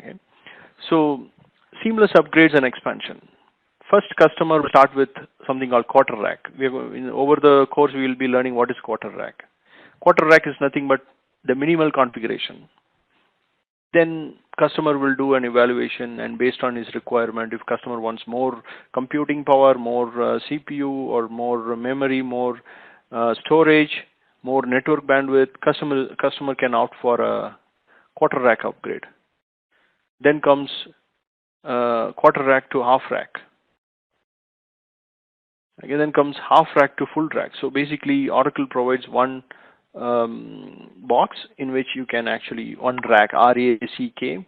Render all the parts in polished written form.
Okay, so seamless upgrades and expansion. First, customer will start with something called quarter rack. Over the course, we will be learning what is quarter rack. Quarter rack is nothing but the minimal configuration. Then customer will do an evaluation, and based on his requirement, if customer wants more computing power, more CPU, or more memory, more storage, more network bandwidth, customer can opt for a quarter rack upgrade. Then comes quarter rack to half rack. Again, then comes half rack to full rack. So basically, Oracle provides one box in which you can actually, one rack, R-A-C-K,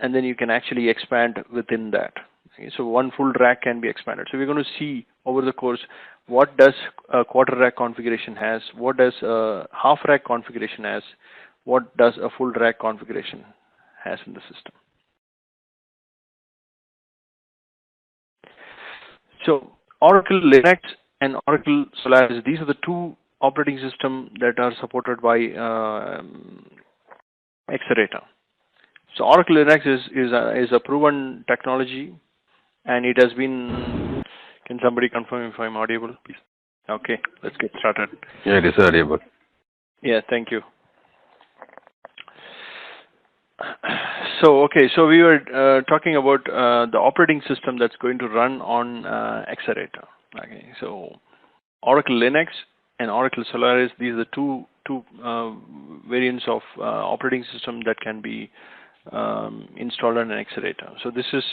and then you can actually expand within that. Okay, so one full rack can be expanded. So we're going to see over the course what does a quarter rack configuration has, what does a half rack configuration has, what does a full rack configuration has in the system. So Oracle Linux and Oracle Solaris, these are the two operating systems that are supported by Exadata. So Oracle Linux is a proven technology, and it has been. Can somebody confirm if I'm audible, please? Okay, let's get started. Yeah, it is audible. Yeah, thank you. So okay, so we were talking about the operating system that's going to run on Exadata. Okay, so Oracle Linux and Oracle Solaris, these are the two variants of operating system that can be installed on an Exadata. So this is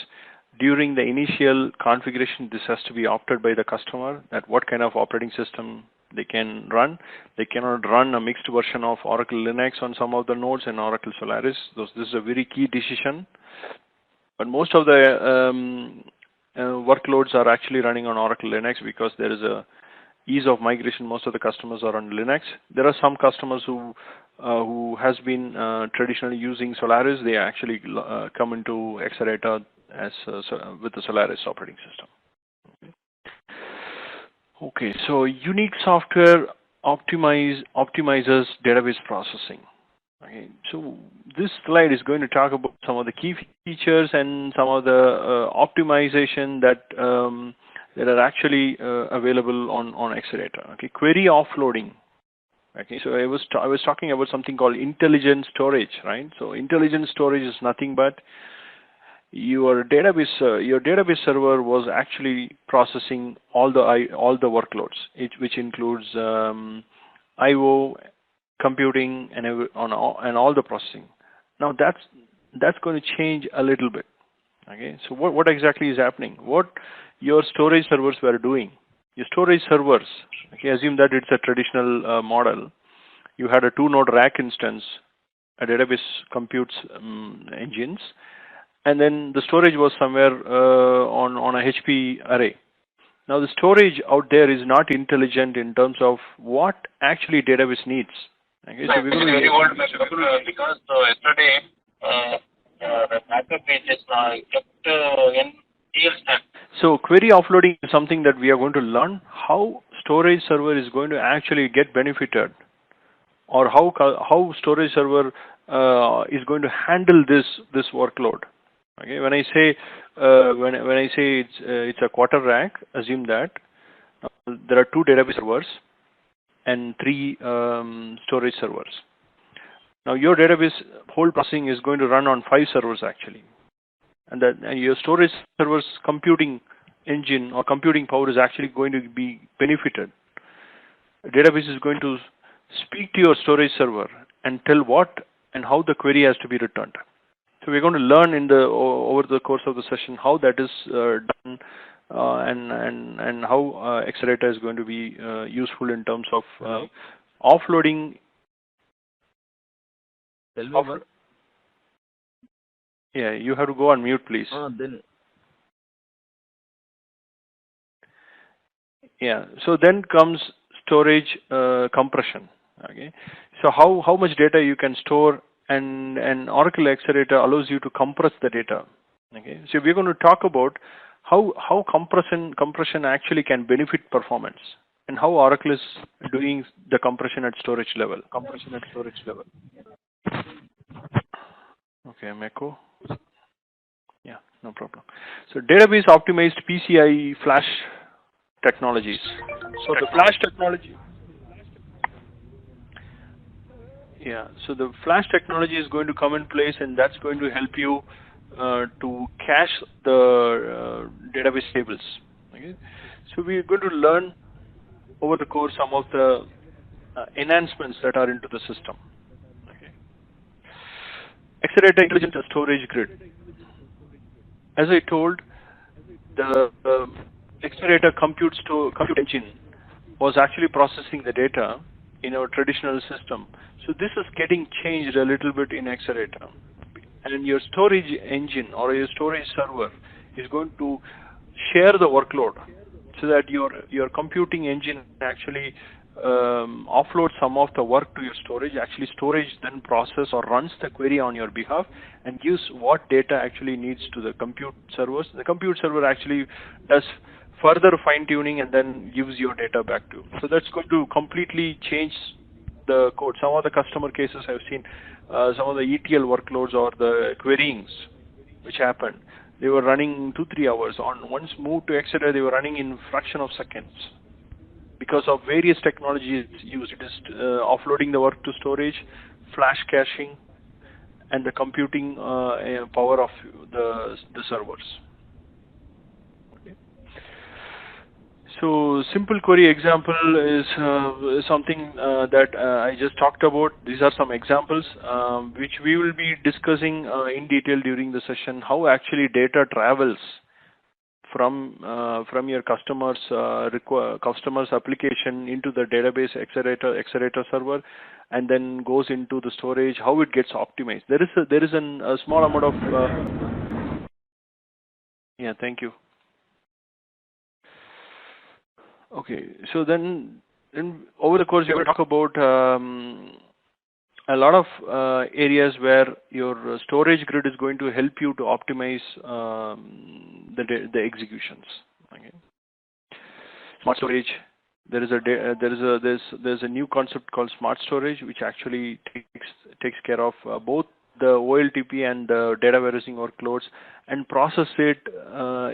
during the initial configuration. This has to be opted by the customer that what kind of operating system they can run. They cannot run a mixed version of Oracle Linux on some of the nodes and Oracle Solaris. This is a very key decision. But most of the workloads are actually running on Oracle Linux because there is a ease of migration. Most of the customers are on Linux. There are some customers who has been traditionally using Solaris. They actually come into Exadata as with the Solaris operating system. Okay, so unique software optimizes database processing. Okay, so this slide is going to talk about some of the key features and some of the optimization that are actually available on Exadata. Okay, query offloading. Okay, so I was talking about something called intelligent storage, right? So intelligent storage is nothing but your database server was actually processing all the workloads, which includes I/O, computing, and all the processing. Now that's going to change a little bit. Okay, so what exactly is happening? What your storage servers were doing? Your storage servers. Okay, assume that it's a traditional model. You had a 2-node rack instance, a database computes engines. And then the storage was somewhere on a HP array. Now the storage out there is not intelligent in terms of what actually database needs. Okay, so we're going to very old because yesterday the backup page is kept in DL stack. So query offloading is something that we are going to learn how storage server is going to actually get benefited, or how storage server is going to handle this workload. Okay, when I say it's a quarter rack, assume that there are 2 database servers and 3 storage servers. Now your database whole processing is going to run on 5 servers actually, and your storage server's computing engine or computing power is actually going to be benefited. The database is going to speak to your storage server and tell what and how the query has to be returned. So we're going to learn over the course of the session how that is done and how Exadata is going to be useful in terms of offloading. Yeah, you have to go on mute, please. Yeah, so then comes storage compression. Okay, so how much data you can store, and Oracle Exadata allows you to compress the data. Okay, so we're going to talk about how compression actually can benefit performance, and how Oracle is doing the compression at storage level. Okay. Okay, Echo. Yeah, no problem. So database optimized PCI flash technologies. So the flash technology. Yeah, so the flash technology is going to come in place, and that's going to help you to cache the database tables. Okay, so we're going to learn over the course some of the enhancements that are into the system. Okay, Exadata Intelligent Storage Grid. As I told, the Exadata compute engine was actually processing the data in our traditional system. So this is getting changed a little bit in Exadata. And your storage engine or your storage server is going to share the workload so that your computing engine actually offloads some of the work to your storage. Actually, storage then process or runs the query on your behalf and gives what data actually needs to the compute servers. The compute server actually does further fine tuning and then gives your data back to you. So that's going to completely change the code. Some of the customer cases I've seen, some of the ETL workloads or the queryings which happened, they were running 2-3 hours. On once moved to Exadata, they were running in fraction of seconds because of various technologies used. It is offloading the work to storage, flash caching, and the computing power of the servers. So simple query example is something that I just talked about. These are some examples which we will be discussing in detail during the session. How actually data travels from your customer's application into the database Exadata server, and then goes into the storage. How it gets optimized. There is a small amount of yeah. Thank you. Okay, so then over the course, we're going to talk about a lot of areas where your storage grid is going to help you to optimize the executions. Okay. Smart storage. There's a new concept called smart storage, which actually takes care of both the OLTP and the data warehousing workloads and process it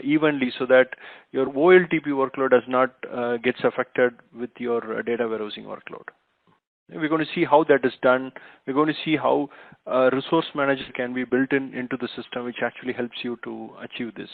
evenly so that your OLTP workload does not gets affected with your data warehousing workload. We're going to see how that is done. We're going to see how resource manager can be built into the system, which actually helps you to achieve this.